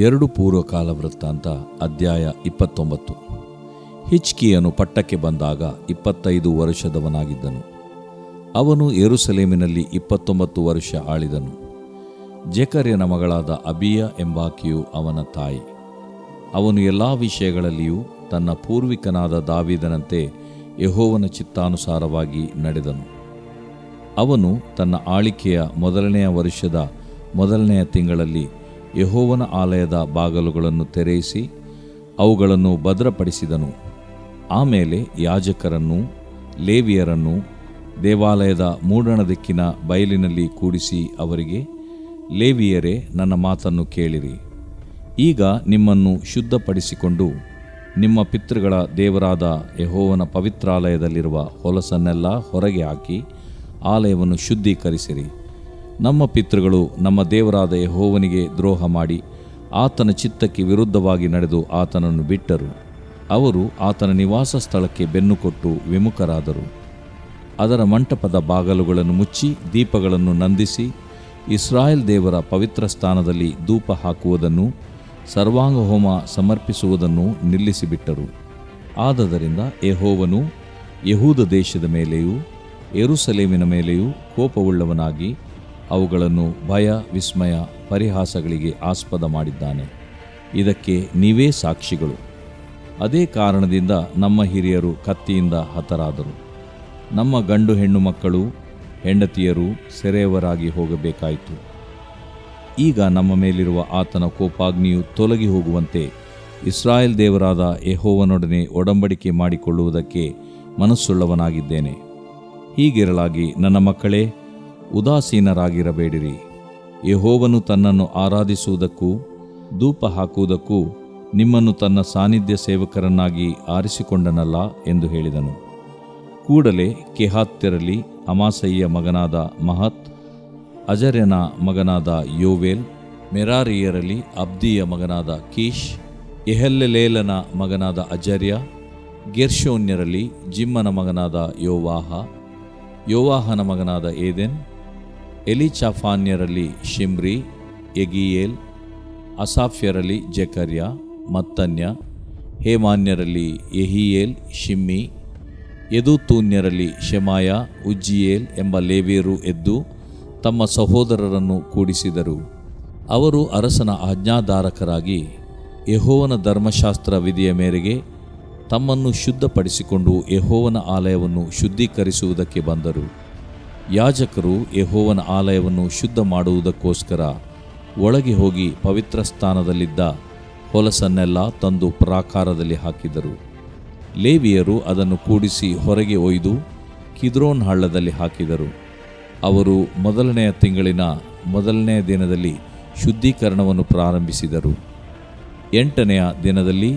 2 ಪೂರ್ವಕಾಲ ವೃತ್ತಾಂತ ಅಧ್ಯಾಯ 29. ಹಿಜ್ಕೀಯನು ಪಟ್ಟಕ್ಕೆ ಬಂದಾಗ 25 ವರ್ಷದವನಾಗಿದ್ದನು. ಅವನು ಯೆರೂಸಲೇಮಿನಲ್ಲಿ 29 ವರ್ಷ ಆಳಿದನು. ಜೆಕರ್ಯನ ಮಗಳಾದ ಅಬೀಯ ಎಂಬಾಕೆಯು ಅವನ ತಾಯಿ. ಅವನು ಎಲ್ಲ ವಿಷಯಗಳಲ್ಲಿಯೂ ತನ್ನ ಪೂರ್ವಿಕನಾದ ದಾವೀದನಂತೆ ಯೆಹೋವನ ಚಿತ್ತಾನುಸಾರವಾಗಿ ನಡೆದನು. ಅವನು ತನ್ನ ಆಳಿಕೆಯ ಮೊದಲನೆಯ ವರ್ಷದ ಮೊದಲನೆಯ ತಿಂಗಳಲ್ಲಿ ಯೆಹೋವನ ಆಲಯದ ಬಾಗಲುಗಳನ್ನು ತೆರೆಯಿಸಿ ಅವುಗಳನ್ನು ಭದ್ರಪಡಿಸಿದನು. ಆಮೇಲೆ ಯಾಜಕರನ್ನೂ ಲೇವಿಯರನ್ನೂ ದೇವಾಲಯದ ಮೂಡಣ ದಿಕ್ಕಿನ ಬಯಲಿನಲ್ಲಿ ಕೂಡಿಸಿ ಅವರಿಗೆ, ಲೇವಿಯರೇ, ನನ್ನ ಮಾತನ್ನು ಕೇಳಿರಿ. ಈಗ ನಿಮ್ಮನ್ನು ಶುದ್ಧಪಡಿಸಿಕೊಂಡು ನಿಮ್ಮ ಪಿತೃಗಳ ದೇವರಾದ ಯೆಹೋವನ ಪವಿತ್ರಾಲಯದಲ್ಲಿರುವ ಹೊಲಸನ್ನೆಲ್ಲ ಹೊರಗೆ ಹಾಕಿ ಆಲಯವನ್ನು ಶುದ್ಧೀಕರಿಸಿರಿ. ನಮ್ಮ ಪಿತೃಗಳು ನಮ್ಮ ದೇವರಾದ ಯೆಹೋವನಿಗೆ ದ್ರೋಹ ಮಾಡಿ ಆತನ ಚಿತ್ತಕ್ಕೆ ವಿರುದ್ಧವಾಗಿ ನಡೆದು ಆತನನ್ನು ಬಿಟ್ಟರು. ಅವರು ಆತನ ನಿವಾಸ ಸ್ಥಳಕ್ಕೆ ಬೆನ್ನು ಕೊಟ್ಟು ವಿಮುಖರಾದರು. ಅದರ ಮಂಟಪದ ಬಾಗಲುಗಳನ್ನು ಮುಚ್ಚಿ ದೀಪಗಳನ್ನು ನಂದಿಸಿ ಇಸ್ರಾಯೇಲ್ ದೇವರ ಪವಿತ್ರ ಸ್ಥಾನದಲ್ಲಿ ಧೂಪ ಹಾಕುವುದನ್ನು ಸರ್ವಾಂಗ ಹೋಮ ಸಮರ್ಪಿಸುವುದನ್ನು ನಿಲ್ಲಿಸಿಬಿಟ್ಟರು. ಆದದರಿಂದ ಯೆಹೋವನು ಯೆಹೂದ ದೇಶದ ಮೇಲೆಯೂ ಯೆರೂಸಲೇಮಿನ ಮೇಲೆಯೂ ಕೋಪವುಳ್ಳವನಾಗಿ ಅವುಗಳನ್ನು ಭಯ, ವಿಸ್ಮಯ, ಪರಿಹಾಸಗಳಿಗೆ ಆಸ್ಪದ ಮಾಡಿದ್ದಾನೆ. ಇದಕ್ಕೆ ನೀವೇ ಸಾಕ್ಷಿಗಳು. ಅದೇ ಕಾರಣದಿಂದ ನಮ್ಮ ಹಿರಿಯರು ಕತ್ತಿಯಿಂದ ಹತರಾದರು. ನಮ್ಮ ಗಂಡು ಹೆಣ್ಣು ಮಕ್ಕಳು ಹೆಂಡತಿಯರು ಸೆರೆಯವರಾಗಿ ಹೋಗಬೇಕಾಯಿತು. ಈಗ ನಮ್ಮ ಮೇಲಿರುವ ಆತನ ಕೋಪಾಗ್ನಿಯು ತೊಲಗಿ ಹೋಗುವಂತೆ ಇಸ್ರಾಯೇಲ್ ದೇವರಾದ ಯೆಹೋವನೊಡನೆ ಒಡಂಬಡಿಕೆ ಮಾಡಿಕೊಳ್ಳುವುದಕ್ಕೆ ಮನಸ್ಸುಳ್ಳವನಾಗಿದ್ದೇನೆ. ಹೀಗಿರಲಾಗಿ ನನ್ನ ಮಕ್ಕಳೇ, ಉದಾಸೀನರಾಗಿರಬೇಡಿರಿ. ಯೆಹೋವನು ತನ್ನನ್ನು ಆರಾಧಿಸುವುದಕ್ಕೂ ಧೂಪ ಹಾಕುವುದಕ್ಕೂ ನಿಮ್ಮನ್ನು ತನ್ನ ಸಾನ್ನಿಧ್ಯ ಸೇವಕರನ್ನಾಗಿ ಆರಿಸಿಕೊಂಡನಲ್ಲ ಎಂದು ಹೇಳಿದನು. ಕೂಡಲೇ ಕೆಹಾತ್ಯರಲ್ಲಿ ಅಮಾಸೈಯ ಮಗನಾದ ಮಹತ್, ಅಜರ್ಯನ ಮಗನಾದ ಯೋವೇಲ್, ಮೆರಾರಿಯರಲ್ಲಿ ಅಬ್ದಿಯ ಮಗನಾದ ಕೀಶ್, ಯೆಹಲ್ಲೆಲೇಲನ ಮಗನಾದ ಅಜರ್ಯ, ಗೆರ್ಷೋನ್ಯರಲ್ಲಿ ಜಿಮ್ಮನ ಮಗನಾದ ಯೋವಾಹ, ಯೋವಾಹನ ಮಗನಾದ ಏದೆನ್, ಎಲಿಚಾಫಾನ್ಯರಲ್ಲಿ ಶಿಮ್ರಿ, ಯೆಗೀಯೇಲ್, ಅಸಾಫ್ಯರಲ್ಲಿ ಜೆಕರ್ಯ, ಮತ್ತನ್ಯ, ಹೇಮಾನ್ಯರಲ್ಲಿ ಯೆಹೀಯೇಲ್, ಶಿಮ್ಮಿ, ಯೆದೂತೂನ್ಯರಲ್ಲಿ ಶೆಮಾಯ, ಉಜ್ಜೀಯೇಲ್ ಎಂಬ ಲೇವಿಯರು ಎದ್ದು ತಮ್ಮ ಸಹೋದರರನ್ನು ಕೂಡಿಸಿದರು. ಅವರು ಅರಸನ ಆಜ್ಞಾಧಾರಕರಾಗಿ ಯೆಹೋವನ ಧರ್ಮಶಾಸ್ತ್ರ ವಿಧಿಯ ಮೇರೆಗೆ ತಮ್ಮನ್ನು ಶುದ್ಧಪಡಿಸಿಕೊಂಡು ಯೆಹೋವನ ಆಲಯವನ್ನು ಶುದ್ಧೀಕರಿಸುವುದಕ್ಕೆ ಬಂದರು. ಯಾಜಕರು ಯೆಹೋವನ ಆಲಯವನ್ನು ಶುದ್ಧ ಮಾಡುವುದಕ್ಕೋಸ್ಕರ ಒಳಗೆ ಹೋಗಿ ಪವಿತ್ರ ಸ್ಥಾನದಲ್ಲಿದ್ದ ಹೊಲಸನ್ನೆಲ್ಲ ತಂದು ಪ್ರಾಕಾರದಲ್ಲಿ ಹಾಕಿದರು. ಲೇವಿಯರು ಅದನ್ನು ಕೂಡಿಸಿ ಹೊರಗೆ ಒಯ್ದು ಕಿದ್ರೋನ್ ಹಳ್ಳದಲ್ಲಿ ಹಾಕಿದರು. ಅವರು ಮೊದಲನೆಯ ತಿಂಗಳಿನ ಮೊದಲನೆಯ ದಿನದಲ್ಲಿ ಶುದ್ಧೀಕರಣವನ್ನು ಪ್ರಾರಂಭಿಸಿದರು. 8ನೆಯ ದಿನದಲ್ಲಿ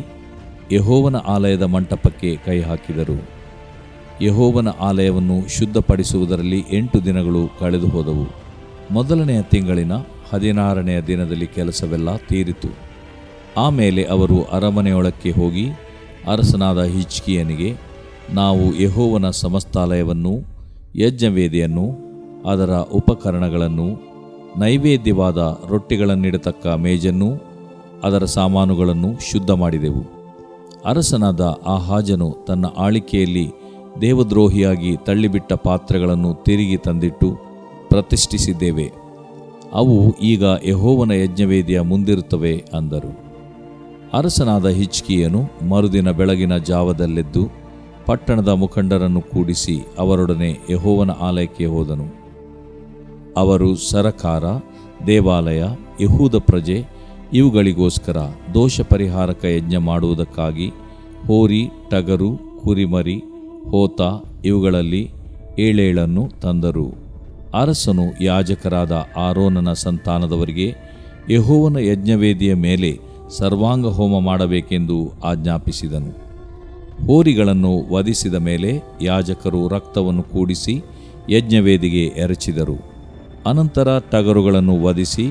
ಯೆಹೋವನ ಆಲಯದ ಮಂಟಪಕ್ಕೆ ಕೈ ಹಾಕಿದರು. ಯೆಹೋವನ ಆಲಯವನ್ನು ಶುದ್ಧಪಡಿಸುವುದರಲ್ಲಿ 8 ದಿನಗಳು ಕಳೆದು ಹೋದವು. ಮೊದಲನೆಯ ತಿಂಗಳಿನ 16ನೆಯ ದಿನದಲ್ಲಿ ಕೆಲಸವೆಲ್ಲ ತೀರಿತು. ಆಮೇಲೆ ಅವರು ಅರಮನೆಯೊಳಕ್ಕೆ ಹೋಗಿ ಅರಸನಾದ ಹಿಜ್ಕೀಯನಿಗೆ, ನಾವು ಯೆಹೋವನ ಸಮಸ್ತಾಲಯವನ್ನೂ ಯಜ್ಞವೇದಿಯನ್ನು ಅದರ ಉಪಕರಣಗಳನ್ನು, ನೈವೇದ್ಯವಾದ ರೊಟ್ಟಿಗಳನ್ನಿಡತಕ್ಕ ಮೇಜನ್ನೂ ಅದರ ಸಾಮಾನುಗಳನ್ನು ಶುದ್ಧ ಮಾಡಿದೆವು. ಅರಸನಾದ ಆಹಾಜನು ತನ್ನ ಆಳಿಕೆಯಲ್ಲಿ ದೇವದ್ರೋಹಿಯಾಗಿ ತಳ್ಳಿಬಿಟ್ಟ ಪಾತ್ರೆಗಳನ್ನು ತಿರುಗಿ ತಂದಿಟ್ಟು ಪ್ರತಿಷ್ಠಿಸಿದ್ದೇವೆ. ಅವು ಈಗ ಯೆಹೋವನ ಯಜ್ಞವೇದಿಯ ಮುಂದಿರುತ್ತವೆ ಅಂದರು. ಅರಸನಾದ ಹಿಜ್ಕೀಯನು ಮರುದಿನ ಬೆಳಗಿನ ಜಾವದಲ್ಲೆದ್ದು ಪಟ್ಟಣದ ಮುಖಂಡರನ್ನು ಕೂಡಿಸಿ ಅವರೊಡನೆ ಯೆಹೋವನ ಆಲಯಕ್ಕೆ ಹೋದನು. ಅವರು ಸರಕಾರ, ದೇವಾಲಯ, ಯೆಹೂದ ಪ್ರಜೆ ಇವುಗಳಿಗೋಸ್ಕರ ದೋಷ ಪರಿಹಾರಕ ಯಜ್ಞ ಮಾಡುವುದಕ್ಕಾಗಿ ಹೋರಿ, ಟಗರು, ಕುರಿಮರಿ, ಹೋತ ಇವುಗಳಲ್ಲಿ 7 ತಂದರು. ಅರಸನು ಯಾಜಕರಾದ ಆರೋನನ ಸಂತಾನದವರಿಗೆ ಯೆಹೋವನ ಯಜ್ಞವೇದಿಯ ಮೇಲೆ ಸರ್ವಾಂಗ ಹೋಮ ಮಾಡಬೇಕೆಂದು ಆಜ್ಞಾಪಿಸಿದನು. ಹೋರಿಗಳನ್ನು ವಧಿಸಿದ ಮೇಲೆ ಯಾಜಕರು ರಕ್ತವನ್ನು ಕೂಡಿಸಿ ಯಜ್ಞವೇದಿಗೆ ಎರಚಿದರು. ಅನಂತರ ಟಗರುಗಳನ್ನು ವಧಿಸಿ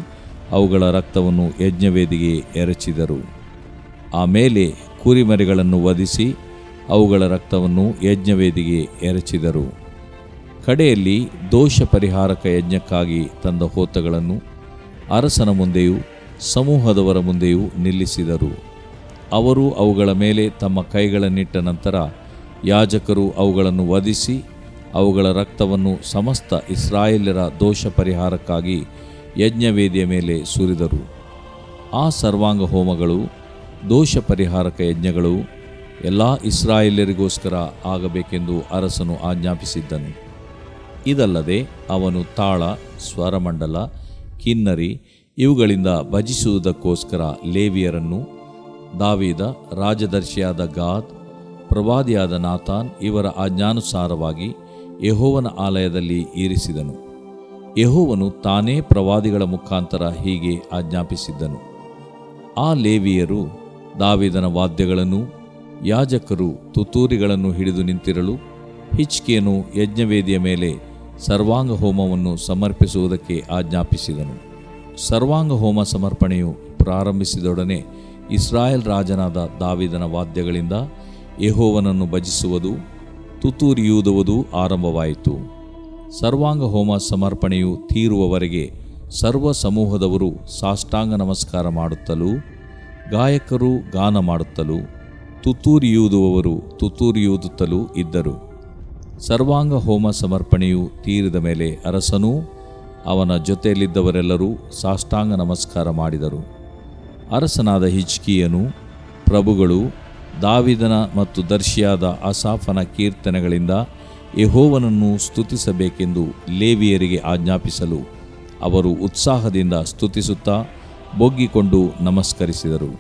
ಅವುಗಳ ರಕ್ತವನ್ನು ಯಜ್ಞವೇದಿಗೆ ಎರಚಿದರು. ಆಮೇಲೆ ಕುರಿಮರಿಗಳನ್ನು ವಧಿಸಿ ಅವುಗಳ ರಕ್ತವನ್ನು ಯಜ್ಞವೇದಿಗೆ ಎರಚಿದರು. ಕಡೆಯಲ್ಲಿ ದೋಷ ಪರಿಹಾರಕ ಯಜ್ಞಕ್ಕಾಗಿ ತಂದ ಹೋತಗಳನ್ನು ಅರಸನ ಮುಂದೆಯೂ ಸಮೂಹದವರ ಮುಂದೆಯೂ ನಿಲ್ಲಿಸಿದರು. ಅವರು ಅವುಗಳ ಮೇಲೆ ತಮ್ಮ ಕೈಗಳನ್ನಿಟ್ಟ ನಂತರ ಯಾಜಕರು ಅವುಗಳನ್ನು ವಧಿಸಿ ಅವುಗಳ ರಕ್ತವನ್ನು ಸಮಸ್ತ ಇಸ್ರಾಯೇಲ್ಯರ ದೋಷ ಪರಿಹಾರಕ್ಕಾಗಿ ಯಜ್ಞವೇದಿಯ ಮೇಲೆ ಸುರಿದರು. ಆ ಸರ್ವಾಂಗ ಹೋಮಗಳು, ದೋಷ ಪರಿಹಾರಕ ಯಜ್ಞಗಳು ಎಲ್ಲ ಇಸ್ರಾಯೇಲ್ಯರಿಗೋಸ್ಕರ ಆಗಬೇಕೆಂದು ಅರಸನು ಆಜ್ಞಾಪಿಸಿದ್ದನು. ಇದಲ್ಲದೆ ಅವನು ತಾಳ, ಸ್ವರಮಂಡಲ, ಕಿನ್ನರಿ ಇವುಗಳಿಂದ ಭಜಿಸುವುದಕ್ಕೋಸ್ಕರ ಲೇವಿಯರನ್ನು ದಾವೀದ, ರಾಜದರ್ಶಿಯಾದ ಗಾದ್, ಪ್ರವಾದಿಯಾದ ನಾತಾನ್ ಇವರ ಆಜ್ಞಾನುಸಾರವಾಗಿ ಯೆಹೋವನ ಆಲಯದಲ್ಲಿ ಇರಿಸಿದನು. ಯೆಹೋವನು ತಾನೇ ಪ್ರವಾದಿಗಳ ಮುಖಾಂತರ ಹೀಗೆ ಆಜ್ಞಾಪಿಸಿದ್ದನು. ಆ ಲೇವಿಯರು ದಾವೀದನ ವಾದ್ಯಗಳನ್ನು, ಯಾಜಕರು ತುತ್ತೂರಿಗಳನ್ನು ಹಿಡಿದು ನಿಂತಿರಲು ಹಿಜ್ಕೀಯನು ಯಜ್ಞವೇದಿಯ ಮೇಲೆ ಸರ್ವಾಂಗ ಹೋಮವನ್ನು ಸಮರ್ಪಿಸುವುದಕ್ಕೆ ಆಜ್ಞಾಪಿಸಿದನು. ಸರ್ವಾಂಗ ಹೋಮ ಸಮರ್ಪಣೆಯು ಪ್ರಾರಂಭಿಸಿದೊಡನೆ ಇಸ್ರಾಯೇಲ್ ರಾಜನಾದ ದಾವೀದನ ವಾದ್ಯಗಳಿಂದ ಯೆಹೋವನನ್ನು ಭಜಿಸುವುದು, ತುತ್ತೂರಿಯೂದುವುದು ಆರಂಭವಾಯಿತು. ಸರ್ವಾಂಗ ಹೋಮ ಸಮರ್ಪಣೆಯು ತೀರುವವರೆಗೆ ಸರ್ವ ಸಮೂಹದವರು ಸಾಷ್ಟಾಂಗ ನಮಸ್ಕಾರ ಮಾಡುತ್ತಲೂ, ಗಾಯಕರು ಗಾನ ಮಾಡುತ್ತಲೂ, ತುತ್ತೂರಿಯೂದುವವರು ತುತ್ತೂರಿಯೂದುತ್ತಲೂ ಇದ್ದರು. ಸರ್ವಾಂಗ ಹೋಮ ಸಮರ್ಪಣೆಯು ತೀರಿದ ಮೇಲೆ ಅರಸನೂ ಅವನ ಜೊತೆಯಲ್ಲಿದ್ದವರೆಲ್ಲರೂ ಸಾಷ್ಟಾಂಗ ನಮಸ್ಕಾರ ಮಾಡಿದರು. ಅರಸನಾದ ಹಿಜ್ಕೀಯನು, ಪ್ರಭುಗಳು ದಾವೀದನ ಮತ್ತು ದರ್ಶಿಯಾದ ಆಸಾಫನ ಕೀರ್ತನೆಗಳಿಂದ ಯೆಹೋವನನ್ನು ಸ್ತುತಿಸಬೇಕೆಂದು ಲೇವಿಯರಿಗೆ ಆಜ್ಞಾಪಿಸಲು ಅವರು ಉತ್ಸಾಹದಿಂದ ಸ್ತುತಿಸುತ್ತಾ ಬೊಗ್ಗಿಕೊಂಡು ನಮಸ್ಕರಿಸಿದರು.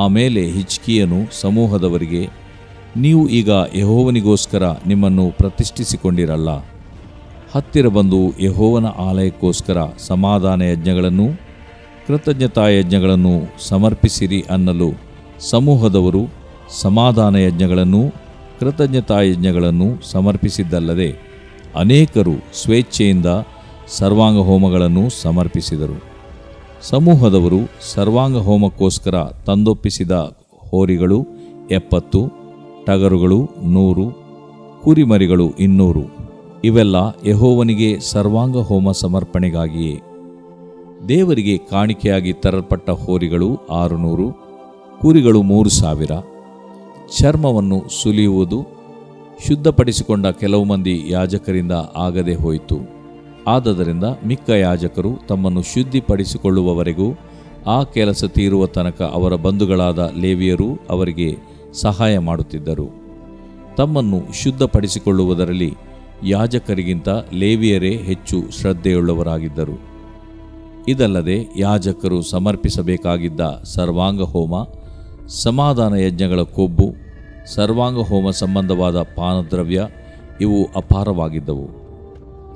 ಆಮೇಲೆ ಹಿಜ್ಕೀಯನು ಸಮೂಹದವರಿಗೆ, ನೀವು ಈಗ ಯೆಹೋವನಿಗೋಸ್ಕರ ನಿಮ್ಮನ್ನು ಪ್ರತಿಷ್ಠಿಸಿಕೊಂಡಿರಲ್ಲ. ಹತ್ತಿರ ಬಂದು ಯೆಹೋವನ ಆಲಯಕ್ಕೋಸ್ಕರ ಸಮಾಧಾನ ಯಜ್ಞಗಳನ್ನು, ಕೃತಜ್ಞತಾ ಯಜ್ಞಗಳನ್ನು ಸಮರ್ಪಿಸಿರಿ ಅನ್ನಲು ಸಮೂಹದವರು ಸಮಾಧಾನ ಯಜ್ಞಗಳನ್ನು, ಕೃತಜ್ಞತಾ ಯಜ್ಞಗಳನ್ನು ಸಮರ್ಪಿಸಿದ್ದಲ್ಲದೆ ಅನೇಕರು ಸ್ವೇಚ್ಛೆಯಿಂದ ಸರ್ವಾಂಗ ಹೋಮಗಳನ್ನು ಸಮರ್ಪಿಸಿದರು. ಸಮೂಹದವರು ಸರ್ವಾಂಗ ಹೋಮಕ್ಕೋಸ್ಕರ ತಂದೊಪ್ಪಿಸಿದ ಹೋರಿಗಳು 70, ಟಗರುಗಳು 100, ಕುರಿಮರಿಗಳು 200. ಇವೆಲ್ಲ ಯೆಹೋವನಿಗೆ ಸರ್ವಾಂಗ ಹೋಮ ಸಮರ್ಪಣೆಗಾಗಿಯೇ. ದೇವರಿಗೆ ಕಾಣಿಕೆಯಾಗಿ ತರಲ್ಪಟ್ಟ ಹೋರಿಗಳು 600, ಕುರಿಗಳು 3000. ಚರ್ಮವನ್ನು ಸುಲಿಯುವುದು ಶುದ್ಧಪಡಿಸಿಕೊಂಡ ಕೆಲವು ಮಂದಿ ಯಾಜಕರಿಂದ ಆಗದೆ ಹೋಯಿತು. ಆದದರಿಂದ ಮಿಕ್ಕ ಯಾಜಕರು ತಮ್ಮನ್ನು ಶುದ್ಧಿಪಡಿಸಿಕೊಳ್ಳುವವರೆಗೂ ಆ ಕೆಲಸ ತೀರುವ ತನಕ ಅವರ ಬಂಧುಗಳಾದ ಲೇವಿಯರು ಅವರಿಗೆ ಸಹಾಯ ಮಾಡುತ್ತಿದ್ದರು. ತಮ್ಮನ್ನು ಶುದ್ಧಪಡಿಸಿಕೊಳ್ಳುವುದರಲ್ಲಿ ಯಾಜಕರಿಗಿಂತ ಲೇವಿಯರೇ ಹೆಚ್ಚು ಶ್ರದ್ಧೆಯುಳ್ಳವರಾಗಿದ್ದರು. ಇದಲ್ಲದೆ ಯಾಜಕರು ಸಮರ್ಪಿಸಬೇಕಾಗಿದ್ದ ಸರ್ವಾಂಗ ಹೋಮ, ಸಮಾಧಾನ ಯಜ್ಞಗಳ ಕೊಬ್ಬು, ಸರ್ವಾಂಗ ಹೋಮ ಸಂಬಂಧವಾದ ಪಾನದ್ರವ್ಯ ಇವು ಅಪಾರವಾಗಿದ್ದವು.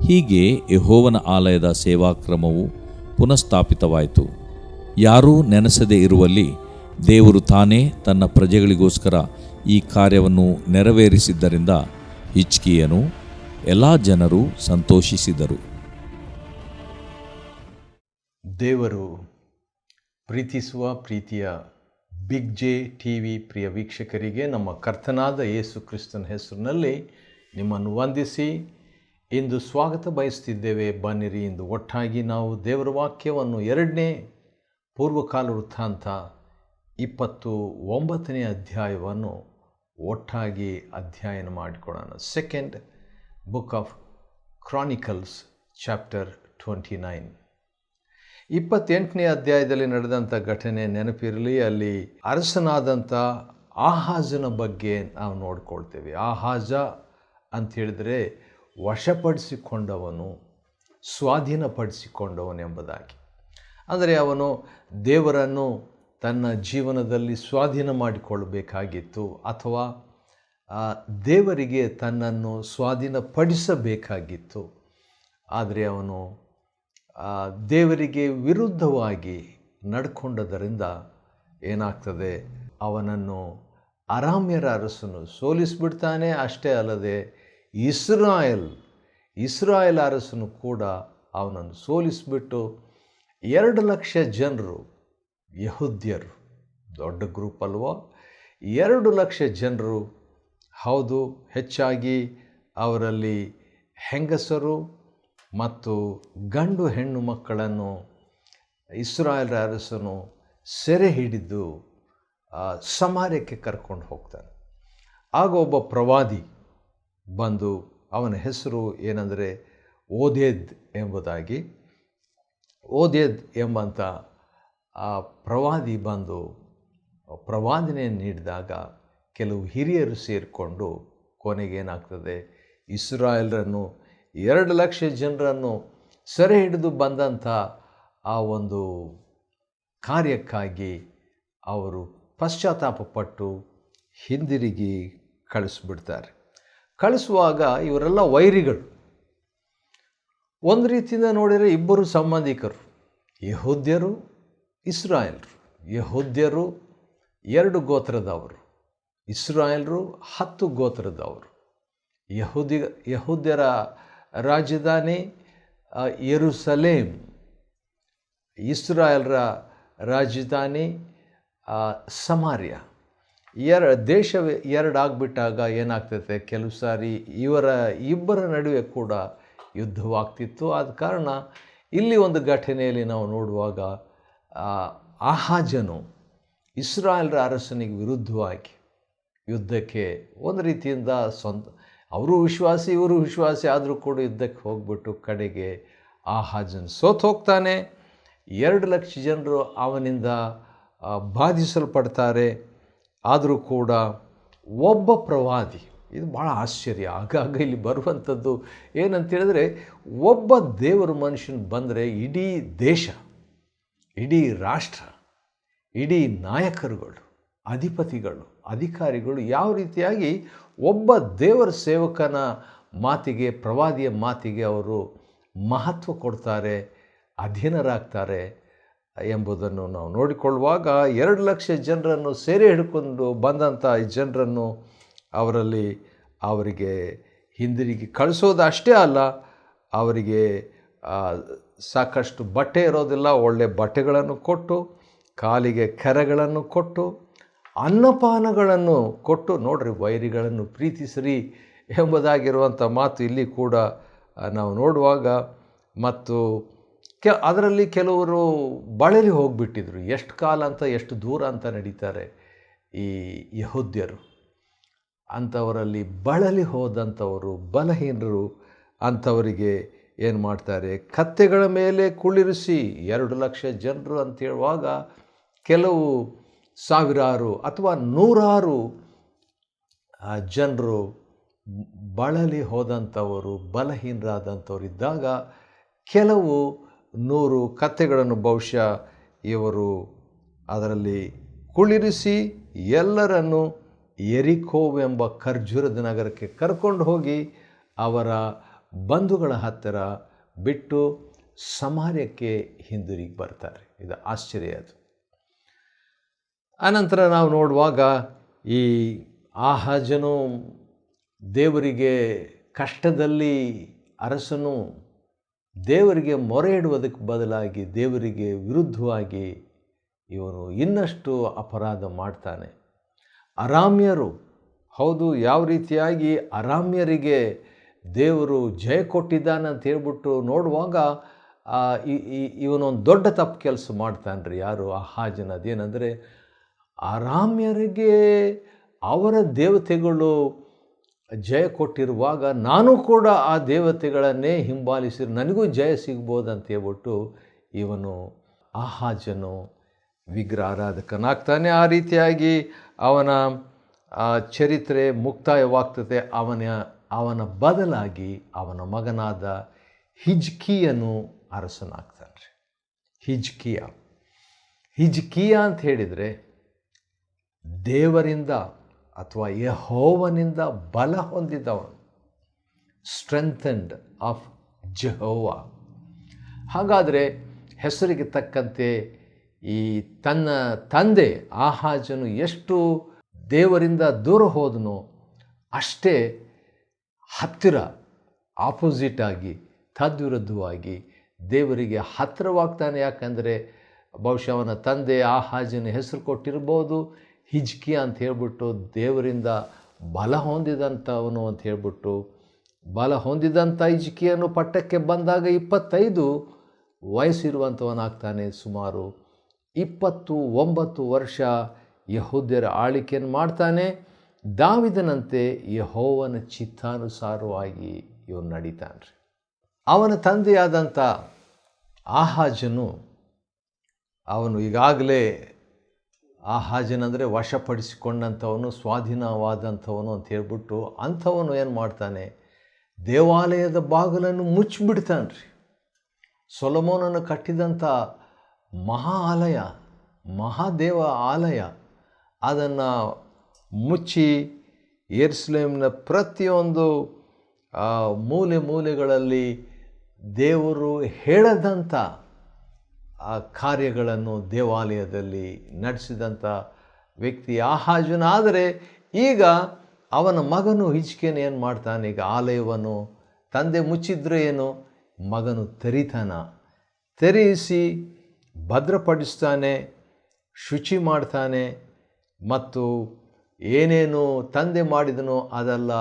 ಹೀಗೆ ಯೆಹೋವನ ಆಲಯದ ಸೇವಾಕ್ರಮವು ಪುನಃಸ್ಥಾಪಿತವಾಯಿತು. ಯಾರೂ ನೆನೆಸದೇ ಇರುವಲ್ಲಿ ದೇವರು ತಾನೇ ತನ್ನ ಪ್ರಜೆಗಳಿಗೋಸ್ಕರ ಈ ಕಾರ್ಯವನ್ನು ನೆರವೇರಿಸಿದ್ದರಿಂದ ಹಿಜ್ಕೀಯನು, ಎಲ್ಲ ಜನರು ಸಂತೋಷಿಸಿದರು. ದೇವರು ಪ್ರೀತಿಸುವ ಪ್ರೀತಿಯ ಬಿಗ್ ಜೆ ಟಿವಿ ಪ್ರಿಯ ವೀಕ್ಷಕರಿಗೆ ನಮ್ಮ ಕರ್ತನಾದ ಯೇಸು ಕ್ರಿಸ್ತನ ಹೆಸರಿನಲ್ಲಿ ನಿಮ್ಮನ್ನು ವಂದಿಸಿ ಇಂದು ಸ್ವಾಗತ ಬಯಸ್ತಿದ್ದೇವೆ. ಬನ್ನಿರಿ, ಇಂದು ಒಟ್ಟಾಗಿ ನಾವು ದೇವರ ವಾಕ್ಯವನ್ನು 2ನೇ ಪೂರ್ವಕಾಲ ವೃತ್ತಾಂತ 29ನೇ ಅಧ್ಯಾಯವನ್ನು ಒಟ್ಟಾಗಿ ಅಧ್ಯಯನ ಮಾಡಿಕೊಳ್ಳೋಣ. Second book of Chronicles chapter 29. 28ನೇ ಅಧ್ಯಾಯದಲ್ಲಿ ನಡೆದಂಥ ಘಟನೆ ನೆನಪಿರಲಿ. ಅಲ್ಲಿ ಅರಸನಾದಂಥ ಆಹಾಜನ ಬಗ್ಗೆ ನಾವು ನೋಡ್ಕೊಳ್ತೇವೆ. ಆಹಾಜ ಅಂತ ಹೇಳಿದರೆ ವಶಪಡಿಸಿಕೊಂಡವನು, ಸ್ವಾಧೀನಪಡಿಸಿಕೊಂಡವನೆಂಬುದಾಗಿ. ಅಂದರೆ ಅವನು ದೇವರನ್ನು ತನ್ನ ಜೀವನದಲ್ಲಿ ಸ್ವಾಧೀನ ಮಾಡಿಕೊಳ್ಳಬೇಕಾಗಿತ್ತು, ಅಥವಾ ದೇವರಿಗೆ ತನ್ನನ್ನು ಸ್ವಾಧೀನಪಡಿಸಬೇಕಾಗಿತ್ತು. ಆದರೆ ಅವನು ದೇವರಿಗೆ ವಿರುದ್ಧವಾಗಿ ನಡ್ಕೊಂಡದರಿಂದ ಏನಾಗ್ತದೆ, ಅವನನ್ನು ಅರಾಮ್ಯರ ಅರಸನು ಸೋಲಿಸಿಬಿಡ್ತಾನೆ. ಅಷ್ಟೇ ಅಲ್ಲದೆ ಇಸ್ರಾಯೇಲ್ ಅರಸನು ಕೂಡ ಅವನನ್ನು ಸೋಲಿಸಿಬಿಟ್ಟು 2,00,000 ಜನರು, ಯಹೂದ್ಯರು, ದೊಡ್ಡ ಗ್ರೂಪ್ ಅಲ್ವೋ, 2,00,000 ಜನರು, ಹೌದು, ಹೆಚ್ಚಾಗಿ ಅವರಲ್ಲಿ ಹೆಂಗಸರು ಮತ್ತು ಗಂಡು ಹೆಣ್ಣು ಮಕ್ಕಳನ್ನು ಇಸ್ರಾಯೇಲ್ ಅರಸನು ಸೆರೆ ಹಿಡಿದು ಸಮಾರ್ಯಕ್ಕೆ ಕರ್ಕೊಂಡು ಹೋಗ್ತಾನೆ. ಆಗ ಒಬ್ಬ ಪ್ರವಾದಿ ಬಂದು, ಅವನ ಹೆಸರು ಏನಂದರೆ ಓದೇದ್ ಎಂಬುದಾಗಿ, ಓದೇದ್ ಎಂಬಂಥ ಆ ಪ್ರವಾದಿ ಬಂದು ಪ್ರವಾದನೆಯನ್ನು ನೀಡಿದಾಗ ಕೆಲವು ಹಿರಿಯರು ಸೇರಿಕೊಂಡು ಕೊನೆಗೇನಾಗ್ತದೆ, ಇಸ್ರಾಯೇಲರನ್ನು 2 ಲಕ್ಷ ಜನರನ್ನು ಸೆರೆ ಹಿಡಿದು ಬಂದಂಥ ಆ ಒಂದು ಕಾರ್ಯಕ್ಕಾಗಿ ಅವರು ಪಶ್ಚಾತ್ತಾಪಪಟ್ಟು ಹಿಂದಿರುಗಿ ಕಳಿಸ್ಬಿಡ್ತಾರೆ. ಕಳಿಸುವಾಗ ಇವರೆಲ್ಲ ವೈರಿಗಳು. ಒಂದು ರೀತಿಯಿಂದ ನೋಡಿದರೆ ಇಬ್ಬರು ಸಂಬಂಧಿಕರು, ಯೆಹೂದ್ಯರು, ಇಸ್ರಾಯೇಲರು. ಯೆಹೂದ್ಯರು 2 ಗೋತ್ರದವರು, ಇಸ್ರಾಯೇಲರು 10 ಗೋತ್ರದವರು. ಯೆಹೂದ್ಯರ ರಾಜಧಾನಿ ಯೆರೂಸಲೇಮ್, ಇಸ್ರಾಯೇಲರ ರಾಜಧಾನಿ ಸಮಾರ್ಯ. ದೇಶವೇ 2 ಆಗಿಬಿಟ್ಟಾಗ ಏನಾಗ್ತೈತೆ, ಕೆಲವು ಸಾರಿ ಇಬ್ಬರ ನಡುವೆ ಕೂಡ ಯುದ್ಧವಾಗ್ತಿತ್ತು. ಆದ ಕಾರಣ ಇಲ್ಲಿ ಒಂದು ಘಟನೆಯಲ್ಲಿ ನಾವು ನೋಡುವಾಗ ಆಹಾಜನು ಇಸ್ರಾಯೇಲರ ಅರಸನಿಗೆ ವಿರುದ್ಧವಾಗಿ ಯುದ್ಧಕ್ಕೆ ಒಂದು ರೀತಿಯಿಂದ ಅವರು ವಿಶ್ವಾಸಿ ಇವರು ವಿಶ್ವಾಸಿ ಆದರೂ ಕೂಡ ಯುದ್ಧಕ್ಕೆ ಹೋಗ್ಬಿಟ್ಟು ಕಡೆಗೆ ಆಹಾಜನ್ ಸೋತು ಹೋಗ್ತಾನೆ. 2 ಲಕ್ಷ ಜನರು ಅವನಿಂದ ಬಾಧಿಸಲ್ಪಡ್ತಾರೆ. ಆದರೂ ಕೂಡ ಒಬ್ಬ ಪ್ರವಾದಿ, ಇದು ಭಾಳ ಆಶ್ಚರ್ಯ. ಆಗಾಗ ಇಲ್ಲಿ ಬರುವಂಥದ್ದು ಏನಂತ ಹೇಳಿದ್ರೆ, ಒಬ್ಬ ದೇವರ ಮನುಷ್ಯನ ಬಂದರೆ ಇಡೀ ದೇಶ, ಇಡೀ ರಾಷ್ಟ್ರ, ಇಡೀ ನಾಯಕರುಗಳು, ಅಧಿಪತಿಗಳು, ಅಧಿಕಾರಿಗಳು ಯಾವ ರೀತಿಯಾಗಿ ಒಬ್ಬ ದೇವರ ಸೇವಕನ ಮಾತಿಗೆ, ಪ್ರವಾದಿಯ ಮಾತಿಗೆ ಅವರು ಮಹತ್ವ ಕೊಡ್ತಾರೆ, ಅಧೀನರಾಗ್ತಾರೆ ಎಂಬುದನ್ನು ನಾವು ನೋಡಿಕೊಳ್ಳುವಾಗ 2 ಲಕ್ಷ ಜನರನ್ನು ಸೆರೆ ಹಿಡ್ಕೊಂಡು ಬಂದಂಥ ಈ ಜನರನ್ನು ಅವರಿಗೆ ಹಿಂದಿರುಗಿ ಕಳಿಸೋದು ಅಲ್ಲ, ಅವರಿಗೆ ಸಾಕಷ್ಟು ಬಟ್ಟೆ ಇರೋದಿಲ್ಲ, ಒಳ್ಳೆಯ ಬಟ್ಟೆಗಳನ್ನು ಕೊಟ್ಟು, ಕಾಲಿಗೆ ಕೆರಗಳನ್ನು ಕೊಟ್ಟು, ಅನ್ನಪಾನಗಳನ್ನು ಕೊಟ್ಟು, ನೋಡ್ರಿ ವೈರಿಗಳನ್ನು ಪ್ರೀತಿಸಿರಿ ಎಂಬುದಾಗಿರುವಂಥ ಮಾತು ಇಲ್ಲಿ ಕೂಡ ನಾವು ನೋಡುವಾಗ, ಮತ್ತು ಅದರಲ್ಲಿ ಕೆಲವರು ಬಳಲಿ ಹೋಗಿಬಿಟ್ಟಿದ್ರು. ಎಷ್ಟು ಕಾಲ ಅಂತ, ಎಷ್ಟು ದೂರ ಅಂತ ನಡೀತಾರೆ ಈ ಯೆಹೂದ್ಯರು. ಅಂಥವರಲ್ಲಿ ಬಳಲಿ ಹೋದಂಥವರು, ಬಲಹೀನರು, ಅಂಥವರಿಗೆ ಏನು ಮಾಡ್ತಾರೆ, ಕತ್ತೆಗಳ ಮೇಲೆ ಕುಳ್ಳಿರಿಸಿ 2 ಲಕ್ಷ ಜನರು ಅಂತ ಹೇಳುವಾಗ ಕೆಲವು ಸಾವಿರಾರು ಅಥವಾ ನೂರಾರು ಜನರು ಬಳಲಿ ಹೋದಂಥವರು, ಬಲಹೀನರಾದಂಥವ್ರು ಇದ್ದಾಗ ಕೆಲವು 100 ಕತ್ತೆಗಳನ್ನು ಬಹುಶಃ ಇವರು ಅದರಲ್ಲಿ ಕುಳ್ಳಿರಿಸಿ ಎಲ್ಲರನ್ನು ಯೆರಿಕೋವೆಂಬ ಖರ್ಜೂರದ ನಗರಕ್ಕೆ ಕರ್ಕೊಂಡು ಹೋಗಿ ಅವರ ಬಂಧುಗಳ ಹತ್ತಿರ ಬಿಟ್ಟು ಸಮಾರ್ಯಕ್ಕೆ ಹಿಂದಿರುಗಿ ಬರ್ತಾರೆ. ಇದು ಆಶ್ಚರ್ಯ. ಅದು ಅನಂತರ ನಾವು ನೋಡುವಾಗ ಈ ಆಹಾಜನು ದೇವರಿಗೆ ಕಷ್ಟದಲ್ಲಿ ಅರಸನು ದೇವರಿಗೆ ಮೊರೆ ಇಡುವುದಕ್ಕೆ ಬದಲಾಗಿ ದೇವರಿಗೆ ವಿರುದ್ಧವಾಗಿ ಇವನು ಇನ್ನಷ್ಟು ಅಪರಾಧ ಮಾಡ್ತಾನೆ. ಅರಾಮ್ಯರು, ಹೌದು, ಯಾವ ರೀತಿಯಾಗಿ ಅರಾಮ್ಯರಿಗೆ ದೇವರು ಜಯ ಕೊಟ್ಟಿದ್ದಾನೆ ಅಂತ ಹೇಳ್ಬಿಟ್ಟು ನೋಡುವಾಗ ಇವನೊಂದು ದೊಡ್ಡ ತಪ್ಪು ಕೆಲಸ ಮಾಡ್ತಾನೆ. ಯಾರು? ಆಹಾಜನ. ಅದೇನೆಂದರೆ, ಅರಾಮ್ಯರಿಗೆ ಅವರ ದೇವತೆಗಳು ಜಯ ಕೊಟ್ಟಿರುವಾಗ ನಾನು ಕೂಡ ಆ ದೇವತೆಗಳನ್ನೇ ಹಿಂಬಾಲಿಸಿ ನನಗೂ ಜಯ ಸಿಗ್ಬೋದು ಅಂತ ಹೇಳ್ಬಿಟ್ಟು ಇವನು ಆಹಾಜನು ವಿಗ್ರಹಾರಾಧಕನಾಗ್ತಾನೆ. ಆ ರೀತಿಯಾಗಿ ಅವನ ಚರಿತ್ರೆ ಮುಕ್ತಾಯವಾಗ್ತದೆ. ಅವನ ಬದಲಾಗಿ ಅವನ ಮಗನಾದ ಹಿಜ್ಕೀಯನು ಅರಸನಾಗ್ತಾನೆ. ಹಿಜ್ಕೀಯ ಅಂತ ಹೇಳಿದರೆ ದೇವರಿಂದ ಅಥವಾ ಯೆಹೋವನಿಂದ ಬಲ ಹೊಂದಿದವನು, ಸ್ಟ್ರೆಂಥೆಂಡ್ ಆಫ್ ಜೆಹೋವಾ. ಹಾಗಾದರೆ ಹೆಸರಿಗೆ ತಕ್ಕಂತೆ ಈ ತನ್ನ ತಂದೆ ಆಹಾಜನು ಎಷ್ಟು ದೇವರಿಂದ ದೂರ ಹೋದನೋ ಅಷ್ಟೇ ಹತ್ತಿರ, ಆಪೋಸಿಟಾಗಿ, ತದ್ವಿರುದ್ಧವಾಗಿ ದೇವರಿಗೆ ಹತ್ತಿರವಾಗ್ತಾನೆ. ಯಾಕಂದರೆ ಬಹುಶಃ ಅವನ ತಂದೆ ಆಹಾಜನ ಹೆಸರು ಕೊಟ್ಟಿರ್ಬೋದು ಹಿಜ್ಕಿಯ ಅಂತ ಹೇಳ್ಬಿಟ್ಟು, ದೇವರಿಂದ ಬಲ ಹೊಂದಿದಂಥವನು ಅಂತ ಹೇಳ್ಬಿಟ್ಟು. ಬಲ ಹೊಂದಿದಂಥ ಹಿಜ್ಕಿಯನು ಪಟ್ಟಕ್ಕೆ ಬಂದಾಗ 25 ವಯಸ್ಸಿರುವಂಥವನಾಗ್ತಾನೆ. ಸುಮಾರು 29 ವರ್ಷ ಯೆಹೂದ್ಯರ ಆಳ್ವಿಕೆಯನ್ನು ಮಾಡ್ತಾನೆ. ದಾವೀದನಂತೆ ಯೆಹೋವನ ಚಿತ್ತಾನುಸಾರವಾಗಿ ಇವನು ನಡೀತಾನೆ. ಅವನ ತಂದೆಯಾದಂಥ ಆಹಾಜನು, ಅವನು ಈಗಾಗಲೇ ಆಹಾಜನಂದರೆ ವಶಪಡಿಸಿಕೊಂಡಂಥವನು, ಸ್ವಾಧೀನವಾದಂಥವನು ಅಂತ ಹೇಳ್ಬಿಟ್ಟು ಅಂಥವನು ಏನು ಮಾಡ್ತಾನೆ, ದೇವಾಲಯದ ಬಾಗಿಲನ್ನು ಮುಚ್ಚಿಬಿಡ್ತಾನೆ ರೀ. ಸೊಲೊಮೋನನು ಕಟ್ಟಿದಂಥ ಆಲಯ, ಮಹಾದೇವ ಆಲಯ, ಅದನ್ನು ಮುಚ್ಚಿ ಯೆರೂಸಲೇಮಿನ ಪ್ರತಿಯೊಂದು ಮೂಲೆ ಮೂಲೆಗಳಲ್ಲಿ ದೇವರು ಹೇಳದಂಥ ಆ ಕಾರ್ಯಗಳನ್ನು ದೇವಾಲಯದಲ್ಲಿ ನಡೆಸಿದಂಥ ವ್ಯಕ್ತಿ ಆಹಾಜನಾದರೆ, ಈಗ ಅವನ ಮಗನು ಹಿಜ್ಕೀಯನು ಏನು ಮಾಡ್ತಾನೆ, ಈಗ ಆಲಯವನ್ನು ತಂದೆ ಮುಚ್ಚಿದ್ರೆ ಏನು, ಮಗನು ತೆರೆಯಿಸಿ ಭದ್ರಪಡಿಸ್ತಾನೆ, ಶುಚಿ ಮಾಡ್ತಾನೆ, ಮತ್ತು ಏನೇನು ತಂದೆ ಮಾಡಿದನೋ ಅದೆಲ್ಲ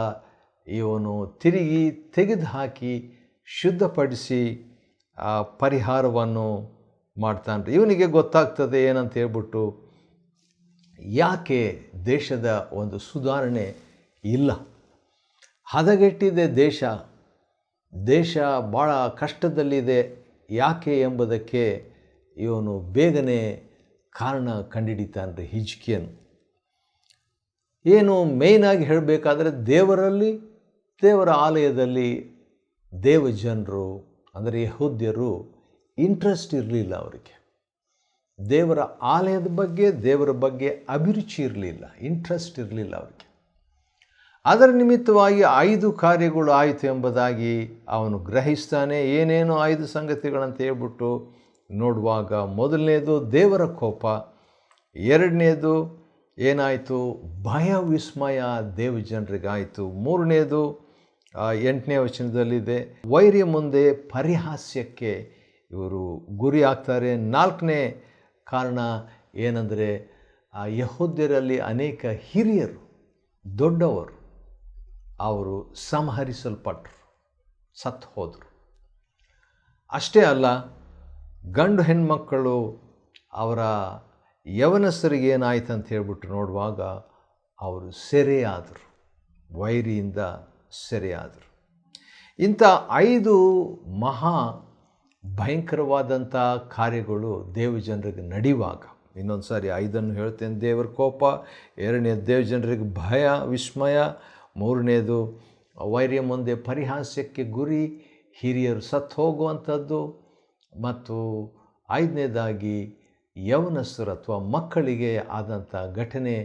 ಇವನು ತಿರುಗಿ ತೆಗೆದುಹಾಕಿ ಶುದ್ಧಪಡಿಸಿ ಪರಿಹಾರವನ್ನು ಮಾಡ್ತಾನೆ. ಇವನಿಗೆ ಗೊತ್ತಾಗ್ತದೆ ಏನಂತ ಹೇಳ್ಬಿಟ್ಟು, ಯಾಕೆ ದೇಶದ ಒಂದು ಸುಧಾರಣೆ ಇಲ್ಲ, ಹದಗೆಟ್ಟಿದೆ ದೇಶ ಭಾಳ ಕಷ್ಟದಲ್ಲಿದೆ, ಯಾಕೆ ಎಂಬುದಕ್ಕೆ ಇವನು ಬೇಗನೆ ಕಾರಣ ಕಂಡುಹಿಡಿತಾನೆ ಹಿಜ್ಕೀಯನು. ಏನು ಮೇಯ್ನಾಗಿ ಹೇಳಬೇಕಾದ್ರೆ, ದೇವರ ಆಲಯದಲ್ಲಿ ದೇವಜನರು ಅಂದರೆ ಯೆಹೂದ್ಯರು ಇಂಟ್ರೆಸ್ಟ್ ಇರಲಿಲ್ಲ ಅವರಿಗೆ. ದೇವರ ಆಲಯದ ಬಗ್ಗೆ, ದೇವರ ಬಗ್ಗೆ ಅಭಿರುಚಿ ಇರಲಿಲ್ಲ, ಇಂಟ್ರೆಸ್ಟ್ ಇರಲಿಲ್ಲ ಅವರಿಗೆ. ಅದರ ನಿಮಿತ್ತವಾಗಿ 5 ಕಾರ್ಯಗಳು ಆಯಿತು ಎಂಬುದಾಗಿ ಅವನು ಗ್ರಹಿಸ್ತಾನೆ. ಏನೇನು 5 ಸಂಗತಿಗಳಂತ ಹೇಳ್ಬಿಟ್ಟು ನೋಡುವಾಗ, ಮೊದಲನೇದು ದೇವರ ಕೋಪ, ಎರಡನೇದು ಏನಾಯಿತು, ಭಯ ವಿಸ್ಮಯ ದೇವಜನರಿಗಾಯಿತು, ಮೂರನೇದು 8ನೇ ವಚನದಲ್ಲಿದೆ, ವೈರ್ಯ ಮುಂದೆ ಪರಿಹಾಸ್ಯಕ್ಕೆ ಇವರು ಗುರಿ ಆಗ್ತಾರೆ. 4ನೇ ಕಾರಣ ಏನಂದರೆ, ಯೆಹೂದ್ಯರಲ್ಲಿ ಅನೇಕ ಹಿರಿಯರು, ದೊಡ್ಡವರು, ಅವರು ಸಂಹರಿಸಲ್ಪಟ್ಟರು, ಸತ್ತು ಹೋದರು. ಅಷ್ಟೇ ಅಲ್ಲ, ಗಂಡು ಹೆಣ್ಮಕ್ಕಳು ಅವರ ಯವನಸ್ಥರಿಗೆ ಏನಾಯ್ತು ಅಂತ ಹೇಳ್ಬಿಟ್ಟು ನೋಡುವಾಗ ಅವರು ಸೆರೆಯಾದರು, ವೈರಿಯಿಂದ ಸೆರೆಯಾದರು. ಇಂಥ 5 ಮಹಾ ಭಯಂಕರವಾದಂಥ ಕಾರ್ಯಗಳು ದೇವಜನರಿಗೆ ನಡೆಯುವಾಗ, ಇನ್ನೊಂದು ಸಾರಿ 5 ಹೇಳ್ತೇನೆ. ದೇವರ ಕೋಪ, ಎರಡನೇದು ದೇವಜನರಿಗೆ ಭಯ ವಿಸ್ಮಯ, ಮೂರನೇದು ವೈರ್ಯ ಮುಂದೆ ಪರಿಹಾಸ್ಯಕ್ಕೆ ಗುರಿ, ಹಿರಿಯರು ಸತ್ತು ಹೋಗುವಂಥದ್ದು, ಮತ್ತು 5ನೇದಾಗಿ ಯೌವನಸ್ಥರು ಅಥವಾ ಮಕ್ಕಳಿಗೆ ಆದಂಥ ಘಟನೆ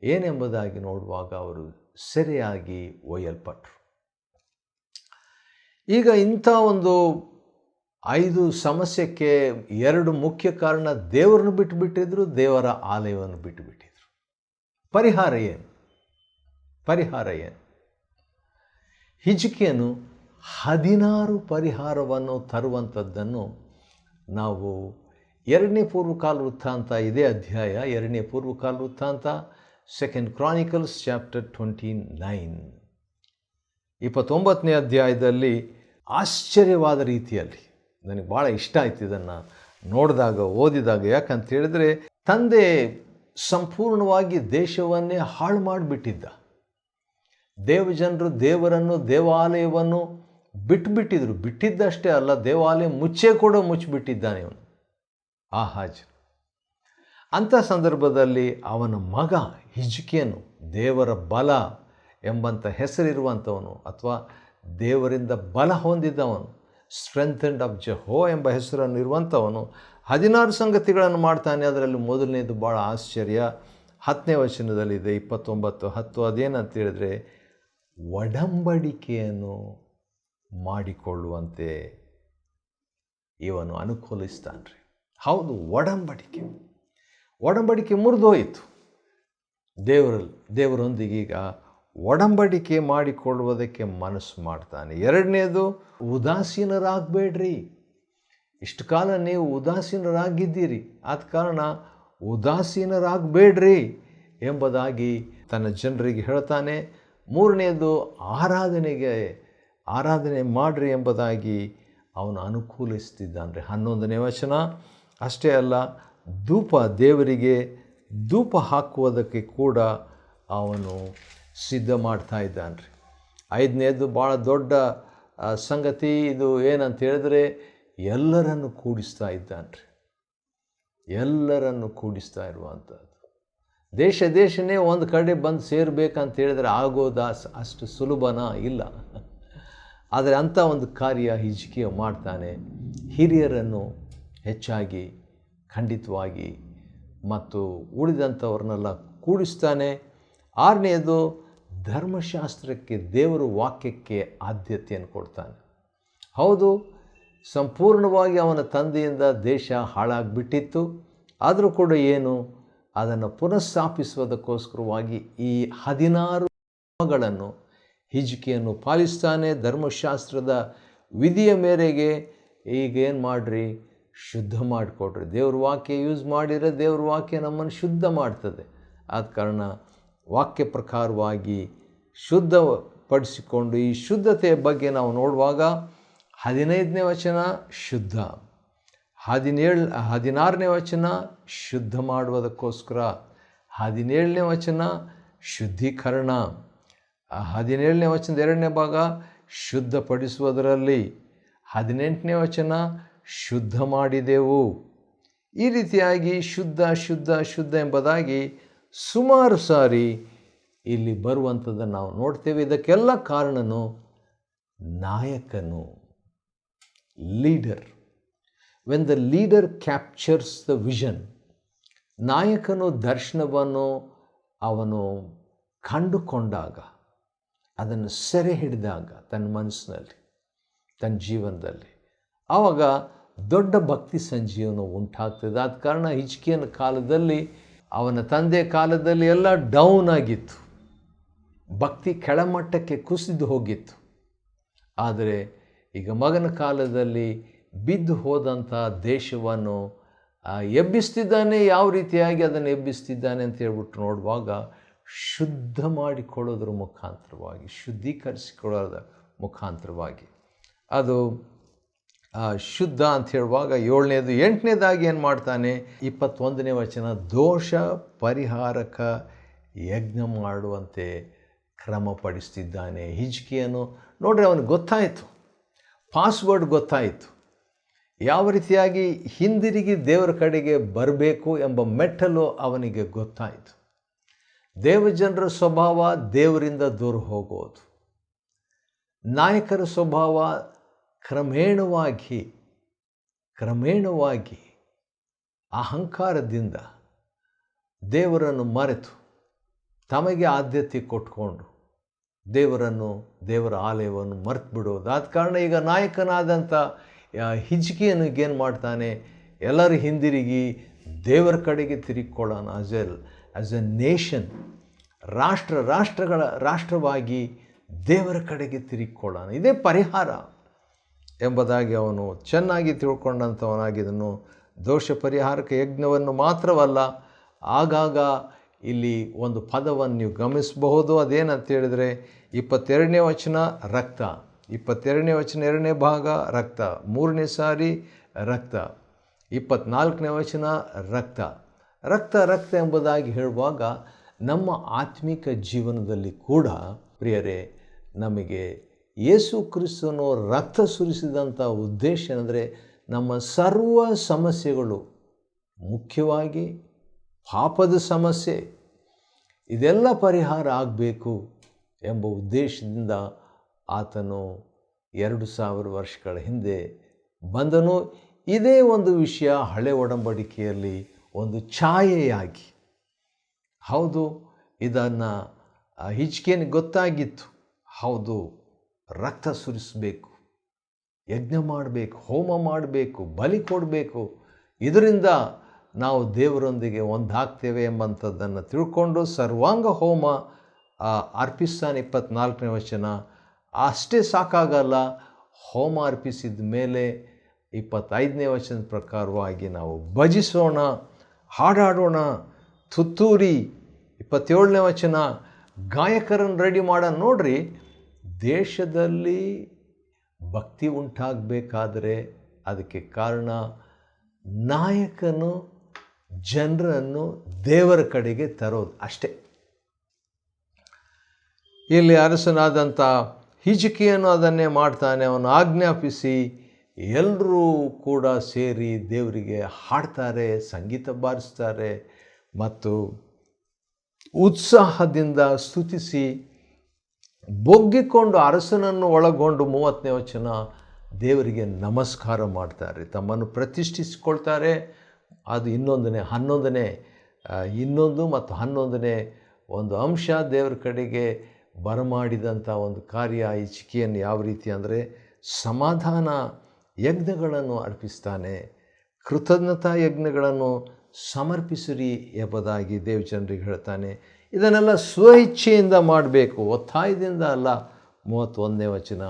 ಏನೆಂಬುದಾಗಿ ನೋಡುವಾಗ ಅವರು ಸೆರೆಯಾಗಿ ಒಯ್ಯಲ್ಪಟ್ಟರು. ಈಗ ಇಂಥ ಒಂದು 5 ಸಮಸ್ಯೆಗೆ 2 ಮುಖ್ಯ ಕಾರಣ, ದೇವರನ್ನು ಬಿಟ್ಟುಬಿಟ್ಟಿದ್ರು, ದೇವರ ಆಲಯವನ್ನು ಬಿಟ್ಟುಬಿಟ್ಟಿದ್ರು. ಪರಿಹಾರ ಏನು? ಹಿಜ್ಕೀಯನು 16 ಪರಿಹಾರವನ್ನು ತರುವಂಥದ್ದನ್ನು ನಾವು 2ನೇ ಪೂರ್ವಕಾಲ ವೃತ್ತಾಂತ, ಇದೇ ಅಧ್ಯಾಯ 2ನೇ ಪೂರ್ವಕಾಲ ವೃತ್ತಾಂತ, 2 Chronicles chapter 29, 29ನೇ ಅಧ್ಯಾಯದಲ್ಲಿ ಆಶ್ಚರ್ಯವಾದ ರೀತಿಯಲ್ಲಿ, ನನಗೆ ಭಾಳ ಇಷ್ಟ ಆಯ್ತು ಇದನ್ನು ನೋಡಿದಾಗ, ಓದಿದಾಗ. ಯಾಕಂತ ಹೇಳಿದ್ರೆ, ತಂದೆ ಸಂಪೂರ್ಣವಾಗಿ ದೇಶವನ್ನೇ ಹಾಳು ಮಾಡಿಬಿಟ್ಟಿದ್ದ. ದೇವಜನರು ದೇವರನ್ನು, ದೇವಾಲಯವನ್ನು ಬಿಟ್ಟಿದ್ದಷ್ಟೇ ಅಲ್ಲ, ದೇವಾಲಯ ಮುಚ್ಚಿಬಿಟ್ಟಿದ್ದಾನೆ ಅವನು ಆಹಾಜ್. ಅಂಥ ಸಂದರ್ಭದಲ್ಲಿ ಅವನ ಮಗ ಹಿಜ್ಕೀಯನು, ದೇವರ ಬಲ ಎಂಬಂಥ ಹೆಸರಿರುವಂಥವನು, ಅಥವಾ ದೇವರಿಂದ ಬಲ ಹೊಂದಿದ್ದವನು, ಸ್ಟ್ರೆಂಥೆಂಡ್ ಆಫ್ ಜೆಹೋ ಎಂಬ ಹೆಸರನ್ನು ಇರುವಂಥವನು, 16 ಸಂಗತಿಗಳನ್ನು ಮಾಡ್ತಾನೆ. ಅದರಲ್ಲಿ ಮೊದಲನೇದು ಭಾಳ ಆಶ್ಚರ್ಯ, 10ನೇ ವಚನದಲ್ಲಿದೆ, 29:10. ಅದೇನಂತ ಹೇಳಿದ್ರೆ, ಒಡಂಬಡಿಕೆಯನ್ನು ಮಾಡಿಕೊಳ್ಳುವಂತೆ ಇವನು ಅನುಕೂಲಿಸ್ತಾನೆ ರೀ. ಹೌದು, ಒಡಂಬಡಿಕೆ ಮುರಿದೋಯಿತು. ದೇವರೊಂದಿಗೆ ಈಗ ಒಡಂಬಡಿಕೆ ಮಾಡಿಕೊಳ್ಳುವುದಕ್ಕೆ ಮನಸ್ಸು ಮಾಡ್ತಾನೆ. ಎರಡನೇದು, ಉದಾಸೀನರಾಗಬೇಡ್ರಿ. ಇಷ್ಟು ಕಾಲ ನೀವು ಉದಾಸೀನರಾಗಿದ್ದೀರಿ, ಆದ ಕಾರಣ ಉದಾಸೀನರಾಗಬೇಡ್ರಿ ಎಂಬುದಾಗಿ ತನ್ನ ಜನರಿಗೆ ಹೇಳ್ತಾನೆ. ಮೂರನೇದು, ಆರಾಧನೆ ಮಾಡಿರಿ ಎಂಬುದಾಗಿ ಅವನು ಅನುಕೂಲಿಸ್ತಿದ್ದಾನೆ. 11ನೇ ವಚನ ಅಷ್ಟೇ ಅಲ್ಲ, ದೇವರಿಗೆ ಧೂಪ ಹಾಕುವುದಕ್ಕೆ ಕೂಡ ಅವನು ಸಿದ್ಧ ಮಾಡ್ತಾ ಇದ್ದಾನೆ. 5ನೇದು ಭಾಳ ದೊಡ್ಡ ಸಂಗತಿ. ಇದು ಏನಂತ ಹೇಳಿದ್ರೆ ಎಲ್ಲರನ್ನು ಕೂಡಿಸ್ತಾ ಇದ್ದಾನೆ. ಎಲ್ಲರನ್ನು ಕೂಡಿಸ್ತಾ ಇರುವಂಥದ್ದು. ದೇಶನೇ ಒಂದು ಕಡೆ ಬಂದು ಸೇರಬೇಕಂತ ಹೇಳಿದ್ರೆ ಆಗೋದು ಅಷ್ಟು ಸುಲಭನ ಇಲ್ಲ. ಆದರೆ ಅಂಥ ಒಂದು ಕಾರ್ಯ ಹಿಜ್ಕೀಯ ಮಾಡ್ತಾನೆ. ಹಿರಿಯರನ್ನು ಹೆಚ್ಚಾಗಿ ಖಂಡಿತವಾಗಿ ಮತ್ತು ಉಳಿದಂಥವ್ರನ್ನೆಲ್ಲ ಕೂಡಿಸ್ತಾನೆ. 6ನೇದು ಧರ್ಮಶಾಸ್ತ್ರಕ್ಕೆ, ದೇವರ ವಾಕ್ಯಕ್ಕೆ ಆದ್ಯತೆಯನ್ನು ಕೊಡ್ತಾನೆ. ಹೌದು, ಸಂಪೂರ್ಣವಾಗಿ ಅವನ ತಂದೆಯಿಂದ ದೇಶ ಹಾಳಾಗಿಬಿಟ್ಟಿತ್ತು. ಆದರೂ ಕೂಡ ಏನು, ಅದನ್ನು ಪುನಃಸ್ಥಾಪಿಸುವುದಕ್ಕೋಸ್ಕರವಾಗಿ ಈ 16 ನಿಯಮಗಳನ್ನು ಹಿಜ್ಕೀಯನು ಪಾಲಿಸ್ತಾನೆ. ಧರ್ಮಶಾಸ್ತ್ರದ ವಿಧಿಯ ಮೇರೆಗೆ ಈಗೇನು ಮಾಡಿರಿ, ಶುದ್ಧ ಮಾಡಿಕೊಡ್ರಿ. ದೇವ್ರ ವಾಕ್ಯ ಯೂಸ್ ಮಾಡಿದರೆ ದೇವ್ರ ವಾಕ್ಯ ನಮ್ಮನ್ನು ಶುದ್ಧ ಮಾಡ್ತದೆ. ಆದ ಕಾರಣ ವಾಕ್ಯ ಪ್ರಕಾರವಾಗಿ ಶುದ್ಧಪಡಿಸಿಕೊಂಡು, ಈ ಶುದ್ಧತೆಯ ಬಗ್ಗೆ ನಾವು ನೋಡುವಾಗ 15ನೇ ವಚನ ಶುದ್ಧ, 16ನೇ ವಚನ ಶುದ್ಧ ಮಾಡುವುದಕ್ಕೋಸ್ಕರ, 17ನೇ ವಚನ ಶುದ್ಧೀಕರಣ, 17ನೇ ವಚನದ 2ನೇ ಭಾಗ ಶುದ್ಧಪಡಿಸುವುದರಲ್ಲಿ, 18ನೇ ವಚನ ಶುದ್ಧ ಮಾಡಿದೆವು. ಈ ರೀತಿಯಾಗಿ ಶುದ್ಧ ಶುದ್ಧ ಶುದ್ಧ ಎಂಬುದಾಗಿ ಸುಮಾರು ಸಾರಿ ಇಲ್ಲಿ ಬರುವಂಥದ್ದನ್ನು ನಾವು ನೋಡ್ತೇವೆ. ಇದಕ್ಕೆಲ್ಲ ಕಾರಣನು ನಾಯಕನು, leader. When the leader captures the vision, ನಾಯಕನು ದರ್ಶನವನ್ನು ಅವನು ಕಂಡುಕೊಂಡಾಗ, ಅದನ್ನು ಸೆರೆ ಹಿಡಿದಾಗ ತನ್ನ ಮನಸ್ಸಿನಲ್ಲಿ, ತನ್ನ ಜೀವನದಲ್ಲಿ, ಆವಾಗ ದೊಡ್ಡ ಭಕ್ತಿ ಸಂಜೀವನ ಉಂಟಾಗ್ತದೆ. ಆದ ಕಾರಣ ಹಿಜ್ಕೀಯನ ಕಾಲದಲ್ಲಿ, ಅವನ ತಂದೆ ಕಾಲದಲ್ಲಿ ಎಲ್ಲ ಡೌನ್ ಆಗಿತ್ತು, ಭಕ್ತಿ ಕೆಳಮಟ್ಟಕ್ಕೆ ಕುಸಿದು ಹೋಗಿತ್ತು. ಆದರೆ ಈಗ ಮಗನ ಕಾಲದಲ್ಲಿ ಬಿದ್ದು ಹೋದಂಥ ದೇಶವನ್ನು ಎಬ್ಬಿಸ್ತಿದ್ದಾನೆ. ಯಾವ ರೀತಿಯಾಗಿ ಅದನ್ನು ಎಬ್ಬಿಸ್ತಿದ್ದಾನೆ ಅಂತ ಹೇಳ್ಬಿಟ್ಟು ನೋಡುವಾಗ, ಶುದ್ಧ ಮಾಡಿಕೊಳ್ಳೋದ್ರ ಮುಖಾಂತರವಾಗಿ, ಶುದ್ಧೀಕರಿಸಿಕೊಳ್ಳೋದ್ರ ಮುಖಾಂತರವಾಗಿ, ಅದು ಶುದ್ಧ ಅಂತ ಹೇಳುವಾಗ 7ನೇದು 8ನೇದಾಗಿ ಏನು ಮಾಡ್ತಾನೆ, 21ನೇ ವಚನ ದೋಷ ಪರಿಹಾರಕ ಯಜ್ಞ ಮಾಡುವಂತೆ ಕ್ರಮಪಡಿಸ್ತಿದ್ದಾನೆ. ಹಿಜ್ಕೀಯನು ನೋಡ್ರಿ, ಅವನಿಗೆ ಗೊತ್ತಾಯಿತು, ಪಾಸ್ವರ್ಡ್ ಗೊತ್ತಾಯಿತು, ಯಾವ ರೀತಿಯಾಗಿ ಹಿಂದಿರುಗಿ ದೇವರ ಕಡೆಗೆ ಬರಬೇಕು ಎಂಬ ಮೆಟ್ಟಲು ಅವನಿಗೆ ಗೊತ್ತಾಯಿತು. ದೇವಜನರ ಸ್ವಭಾವ ದೇವರಿಂದ ದೂರ ಹೋಗೋದು, ನಾಯಕರ ಸ್ವಭಾವ ಕ್ರಮೇಣವಾಗಿ ಅಹಂಕಾರದಿಂದ ದೇವರನ್ನು ಮರೆತು ತಮಗೆ ಆದ್ಯತೆ ಕೊಟ್ಕೊಂಡು ದೇವರ ಆಲಯವನ್ನು ಮರೆತು ಬಿಡೋದು. ಆದ ಕಾರಣ ಈಗ ನಾಯಕನಾದಂಥ ಹಿಜ್ಕೀಯನಿಗೇನು ಮಾಡ್ತಾನೆ, ಎಲ್ಲರೂ ಹಿಂದಿರುಗಿ ದೇವರ ಕಡೆಗೆ ತಿರುಗಿಕೊಳ್ಳೋಣ. ಆಸ್ ಎ ನೇಷನ್, ರಾಷ್ಟ್ರವಾಗಿ ದೇವರ ಕಡೆಗೆ ತಿರುಗಿಕೊಳ್ಳೋಣ, ಇದೇ ಪರಿಹಾರ ಎಂಬುದಾಗಿ ಅವನು ಚೆನ್ನಾಗಿ ತಿಳ್ಕೊಂಡಂಥವನಾಗಿ ಇದನ್ನು ದೋಷ ಪರಿಹಾರಕ ಯಜ್ಞವನ್ನು ಮಾತ್ರವಲ್ಲ, ಆಗಾಗ ಇಲ್ಲಿ ಒಂದು ಪದವನ್ನು ನೀವು ಗಮನಿಸಬಹುದು. ಅದೇನಂತ ಹೇಳಿದರೆ 22ನೇ ವಚನ ರಕ್ತ, 22ನೇ ವಚನ 2ನೇ ಭಾಗ ರಕ್ತ, 3ನೇ ಸಾರಿ ರಕ್ತ, 24ನೇ ವಚನ ರಕ್ತ ಎಂಬುದಾಗಿ ಹೇಳುವಾಗ, ನಮ್ಮ ಆತ್ಮಿಕ ಜೀವನದಲ್ಲಿ ಕೂಡ ಪ್ರಿಯರೇ, ನಮಗೆ ಯೇಸು ಕ್ರಿಸ್ತನು ರಕ್ತ ಸುರಿಸಿದಂಥ ಉದ್ದೇಶ ಏನಂದರೆ, ನಮ್ಮ ಸರ್ವ ಸಮಸ್ಯೆಗಳು, ಮುಖ್ಯವಾಗಿ ಪಾಪದ ಸಮಸ್ಯೆ, ಇದೆಲ್ಲ ಪರಿಹಾರ ಆಗಬೇಕು ಎಂಬ ಉದ್ದೇಶದಿಂದ ಆತನು 2000 ವರ್ಷಗಳ ಹಿಂದೆ ಬಂದನು. ಇದೇ ಒಂದು ವಿಷಯ ಹಳೆ ಒಡಂಬಡಿಕೆಯಲ್ಲಿ ಒಂದು ಛಾಯೆಯಾಗಿ, ಹೌದು, ಇದನ್ನು ಹಿಜ್ಕೀಯನಿಗೆ ಗೊತ್ತಾಗಿತ್ತು. ಹೌದು, ರಕ್ತ ಸುರಿಸಬೇಕು, ಯಜ್ಞ ಮಾಡಬೇಕು, ಹೋಮ ಮಾಡಬೇಕು, ಬಲಿ ಕೊಡಬೇಕು, ಇದರಿಂದ ನಾವು ದೇವರೊಂದಿಗೆ ಒಂದಾಗ್ತೇವೆ ಎಂಬಂಥದ್ದನ್ನು ತಿಳ್ಕೊಂಡು ಸರ್ವಾಂಗ ಹೋಮ ಅರ್ಪಿಸ್ತಾನೆ. 24ನೇ ವಚನ. ಅಷ್ಟೇ ಸಾಕಾಗಲ್ಲ, ಹೋಮ ಅರ್ಪಿಸಿದ ಮೇಲೆ 25ನೇ ವಚನದ ಪ್ರಕಾರವಾಗಿ ನಾವು ಭಜಿಸೋಣ, ಹಾಡಾಡೋಣ, ತುತ್ತೂರಿ. 27ನೇ ವಚನ, ಗಾಯಕರನ್ನು ರೆಡಿ ಮಾಡೋಣ. ನೋಡ್ರಿ, ದೇಶದಲ್ಲಿ ಭಕ್ತಿ ಉಂಟಾಗಬೇಕಾದರೆ ಅದಕ್ಕೆ ಕಾರಣ ನಾಯಕನು ಜನರನ್ನು ದೇವರ ಕಡೆಗೆ ತರೋದು ಅಷ್ಟೇ. ಇಲ್ಲಿ ಅರಸನಾದಂಥ ಹಿಜ್ಕೀಯನು ಅದನ್ನೇ ಮಾಡ್ತಾನೆ. ಅವನು ಆಜ್ಞಾಪಿಸಿ ಎಲ್ಲರೂ ಕೂಡ ಸೇರಿ ದೇವರಿಗೆ ಹಾಡ್ತಾರೆ, ಸಂಗೀತ ಬಾರಿಸ್ತಾರೆ ಮತ್ತು ಉತ್ಸಾಹದಿಂದ ಸ್ತುತಿಸಿ ಬೊಗ್ಗಿಕೊಂಡು ಅರಸನನ್ನು ಒಳಗೊಂಡು 30ನೇ ವಚನ ದೇವರಿಗೆ ನಮಸ್ಕಾರ ಮಾಡ್ತಾರೆ, ತಮ್ಮನ್ನು ಪ್ರತಿಷ್ಠಿಸಿಕೊಳ್ತಾರೆ. ಅದು ಇನ್ನೊಂದು ಮತ್ತು 11ನೇ ಒಂದು ಅಂಶ ದೇವರ ಕಡೆಗೆ ಬರಮಾಡಿದಂಥ ಒಂದು ಕಾರ್ಯ. ಹಿಜ್ಕೀಯನು ಯಾವ ರೀತಿ ಅಂದರೆ ಸಮಾಧಾನ ಯಜ್ಞಗಳನ್ನು ಅರ್ಪಿಸ್ತಾನೆ, ಕೃತಜ್ಞತಾ ಯಜ್ಞಗಳನ್ನು ಸಮರ್ಪಿಸಿರಿ ಎಂಬುದಾಗಿ ದೇವಜನರಿಗೆ ಹೇಳ್ತಾನೆ. ಇದನ್ನೆಲ್ಲ ಸ್ವಇಚ್ಛೆಯಿಂದ ಮಾಡಬೇಕು, ಒತ್ತಾಯದಿಂದ ಅಲ್ಲ. 31ನೇ ವಚನ.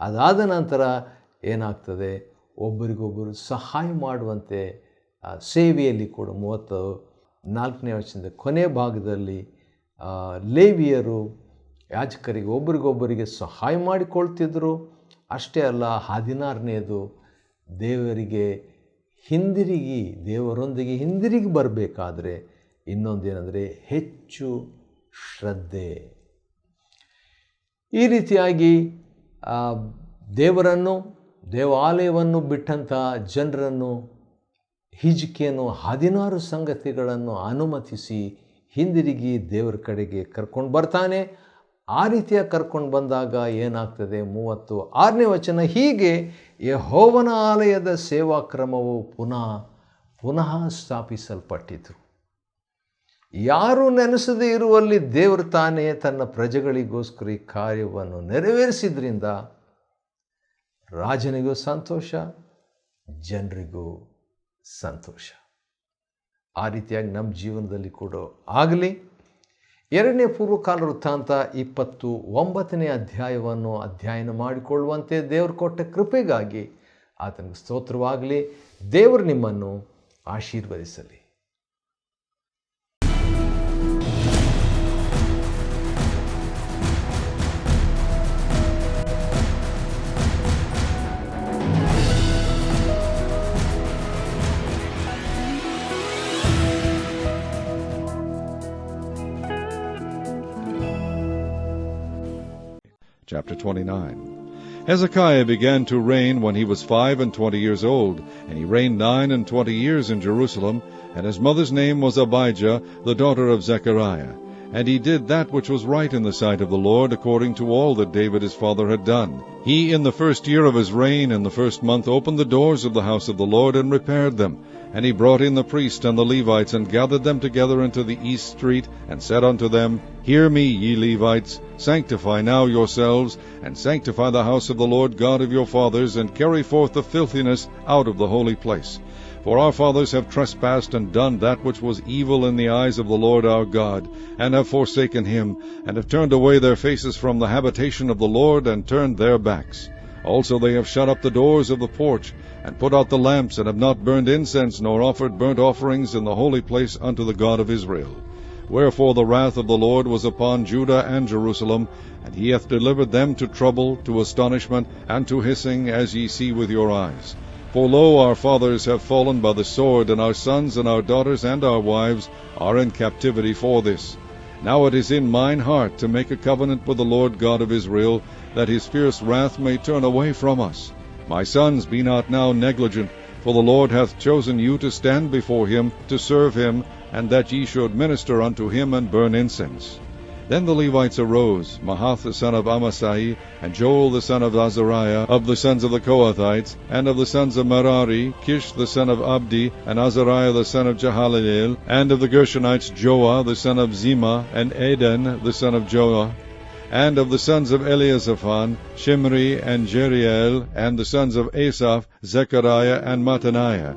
ಅದಾದ ನಂತರ ಏನಾಗ್ತದೆ, ಒಬ್ಬರಿಗೊಬ್ಬರು ಸಹಾಯ ಮಾಡುವಂತೆ ಸೇವೆಯಲ್ಲಿ ಕೂಡ 34ನೇ ವಚನದ ಕೊನೆ ಭಾಗದಲ್ಲಿ ಲೇವಿಯರು ಯಾಜಕರಿಗೆ ಒಬ್ಬರಿಗೊಬ್ಬರಿಗೆ ಸಹಾಯ ಮಾಡಿಕೊಳ್ತಿದ್ರು. ಅಷ್ಟೇ ಅಲ್ಲ, 16ನೇದು ದೇವರೊಂದಿಗೆ ಹಿಂದಿರುಗಿ ಬರಬೇಕಾದ್ರೆ ಇನ್ನೊಂದೇನೆಂದರೆ ಹೆಚ್ಚು ಶ್ರದ್ಧೆ. ಈ ರೀತಿಯಾಗಿ ದೇವಾಲಯವನ್ನು ಬಿಟ್ಟಂಥ ಜನರನ್ನು ಹಿಜ್ಕೀಯನು 16 ಸಂಗತಿಗಳನ್ನು ಅನುಮತಿಸಿ ಹಿಂದಿರುಗಿ ದೇವರ ಕಡೆಗೆ ಕರ್ಕೊಂಡು ಬರ್ತಾನೆ. ಆ ರೀತಿಯ ಕರ್ಕೊಂಡು ಬಂದಾಗ ಏನಾಗ್ತದೆ, 36ನೇ ವಚನ. ಹೀಗೆ ಯೆಹೋವನ ಆಲಯದ ಸೇವಾಕ್ರಮವು ಪುನಃ ಸ್ಥಾಪಿಸಲ್ಪಟ್ಟಿತು. ಯಾರು ನೆನೆಸದೇ ಇರುವಲ್ಲಿ ದೇವರು ತಾನೇ ತನ್ನ ಪ್ರಜೆಗಳಿಗೋಸ್ಕರ ಈ ಕಾರ್ಯವನ್ನು ನೆರವೇರಿಸಿದ್ರಿಂದ ರಾಜನಿಗೂ ಸಂತೋಷ, ಜನರಿಗೂ ಸಂತೋಷ. ಆ ರೀತಿಯಾಗಿ ನಮ್ಮ ಜೀವನದಲ್ಲಿ ಕೂಡ ಆಗಲಿ. 2ನೇ ಪೂರ್ವಕಾಲ ವೃತ್ತಾಂತ 29ನೇ ಅಧ್ಯಾಯವನ್ನು ಅಧ್ಯಯನ ಮಾಡಿಕೊಳ್ಳುವಂತೆ ದೇವರು ಕೊಟ್ಟ ಕೃಪೆಗಾಗಿ ಆತನಿಗೆ ಸ್ತೋತ್ರವಾಗಲಿ. ದೇವರು ನಿಮ್ಮನ್ನು ಆಶೀರ್ವದಿಸಲಿ. Chapter 29. Hezekiah began to reign when he was 25 years old, and he reigned 29 years in Jerusalem, and his mother's name was Abijah, the daughter of Zechariah. And he did that which was right in the sight of the Lord, according to all that David his father had done. He in the first year of his reign, in the first month, opened the doors of the house of the Lord, and repaired them. And he brought in the priests and the Levites, and gathered them together into the east street, and said unto them, Hear me, ye Levites, sanctify now yourselves, and sanctify the house of the Lord God of your fathers, and carry forth the filthiness out of the holy place. For our fathers have trespassed and done that which was evil in the eyes of the Lord our God, and have forsaken him, and have turned away their faces from the habitation of the Lord, and turned their backs. Also they have shut up the doors of the porch, and put out the lamps, and have not burned incense, nor offered burnt offerings in the holy place unto the God of Israel. Wherefore the wrath of the Lord was upon Judah and Jerusalem, and he hath delivered them to trouble, to astonishment, and to hissing, as ye see with your eyes. For lo, our fathers have fallen by the sword, and our sons and our daughters and our wives are in captivity for this. Now it is in mine heart to make a covenant with the Lord God of Israel, that his fierce wrath may turn away from us. My sons, be not now negligent, for the Lord hath chosen you to stand before him, to serve him, and that ye should minister unto him and burn incense. Then the Levites arose, Mahath the son of Amasai, and Joel the son of Azariah, of the sons of the Kohathites, and of the sons of Merari, Kish the son of Abdi, and Azariah the son of Jehalelel, and of the Gershonites Joah the son of Zimah, and Eden the son of Joah, and of the sons of Eliasaphan, Shimri and Jeriel, and the sons of Asaph, Zechariah and Mattaniah,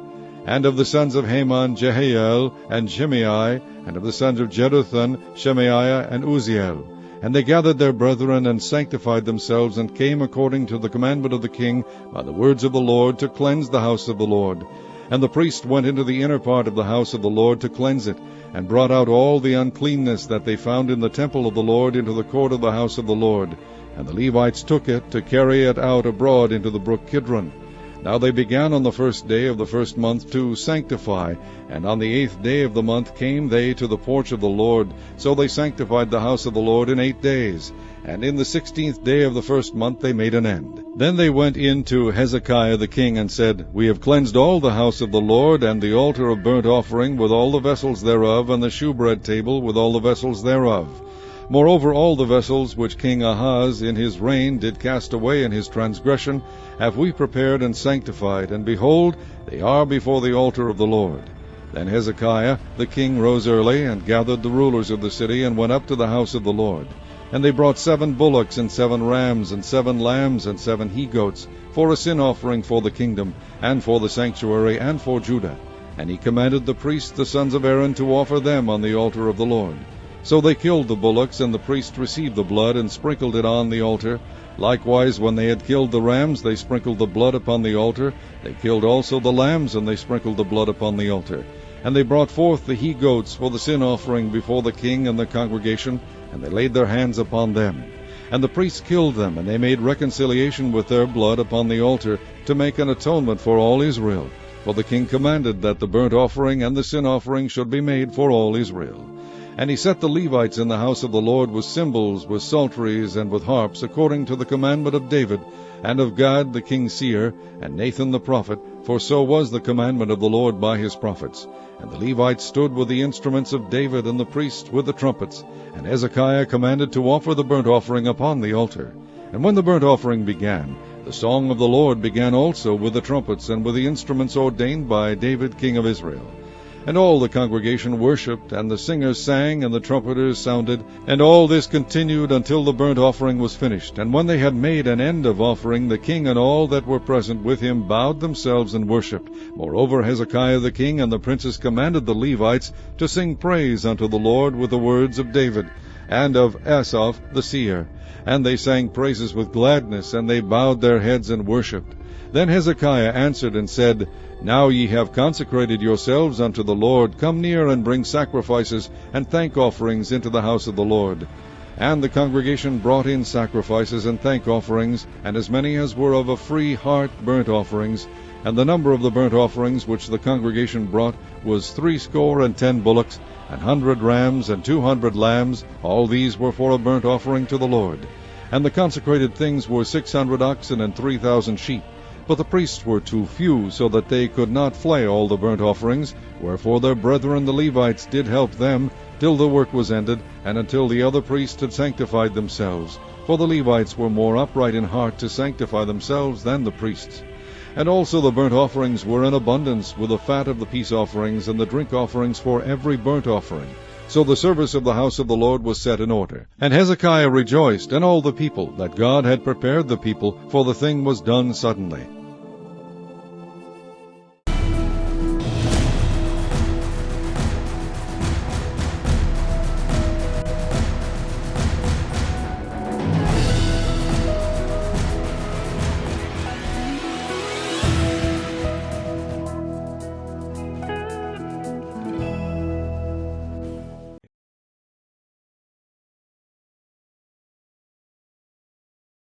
and of the sons of Haman, Jehiel and Shimei, and of the sons of Jeduthun, Shemaiah and Uzziel. And they gathered their brethren, and sanctified themselves, and came according to the commandment of the king by the words of the Lord, to cleanse the house of the Lord. And the priest went into the inner part of the house of the Lord to cleanse it, and brought out all the uncleanness that they found in the temple of the Lord into the court of the house of the Lord. and the Levites took it to carry it out abroad into the brook Kidron. Now they began on the 1st day of the 1st month to sanctify, and on the 8th day of the month came they to the porch of the Lord. So they sanctified the house of the Lord in 8 days. And in the 16th day of the 1st month they made an end. Then they went in to Hezekiah the king, and said, We have cleansed all the house of the Lord, and the altar of burnt offering with all the vessels thereof, and the shewbread table with all the vessels thereof. Moreover, all the vessels which King Ahaz in his reign did cast away in his transgression have we prepared and sanctified, and behold, they are before the altar of the Lord. Then Hezekiah the king rose early, and gathered the rulers of the city, and went up to the house of the Lord. And they brought 7 bullocks, and 7 rams, and 7 lambs, and 7 he-goats, for a sin offering for the kingdom, and for the sanctuary, and for Judah. And he commanded the priests the sons of Aaron to offer them on the altar of the Lord. So they killed the bullocks, and the priests received the blood, and sprinkled it on the altar. Likewise, when they had killed the rams, they sprinkled the blood upon the altar. They killed also the lambs, and they sprinkled the blood upon the altar. And they brought forth the he-goats for the sin offering before the king and the congregation, and they laid their hands upon them. And the priests killed them, and they made reconciliation with their blood upon the altar, to make an atonement for all Israel. For the king commanded that the burnt offering and the sin offering should be made for all Israel. And he set the Levites in the house of the Lord with cymbals, with psalteries, and with harps, according to the commandment of David, and of Gad the king's seer, and Nathan the prophet, for so was the commandment of the Lord by his prophets. And the Levites stood with the instruments of David, and the priests with the trumpets. And Hezekiah commanded to offer the burnt offering upon the altar. And when the burnt offering began, the song of the Lord began also with the trumpets, and with the instruments ordained by David king of Israel. And all the congregation worshipped, and the singers sang, and the trumpeters sounded. And all this continued until the burnt offering was finished. And when they had made an end of offering, the king and all that were present with him bowed themselves and worshipped. Moreover, Hezekiah the king and the princes commanded the Levites to sing praise unto the Lord with the words of David, and of Asaph the seer. And they sang praises with gladness, and they bowed their heads and worshipped. Then Hezekiah answered and said, Now ye have consecrated yourselves unto the Lord. Come near and bring sacrifices and thank offerings into the house of the Lord. And the congregation brought in sacrifices and thank offerings, and as many as were of a free heart burnt offerings. And the number of the burnt offerings which the congregation brought was 60 bullocks, 100 rams, and 200 lambs. All these were for a burnt offering to the Lord. And the consecrated things were 600 oxen and 3,000 sheep. But the priests were too few, so that they could not flay all the burnt offerings, wherefore their brethren the Levites did help them, till the work was ended, and until the other priests had sanctified themselves. For the Levites were more upright in heart to sanctify themselves than the priests. And also the burnt offerings were in abundance, with the fat of the peace offerings, and the drink offerings for every burnt offering. So the service of the house of the Lord was set in order. And Hezekiah rejoiced, and all the people, that God had prepared the people, for the thing was done suddenly.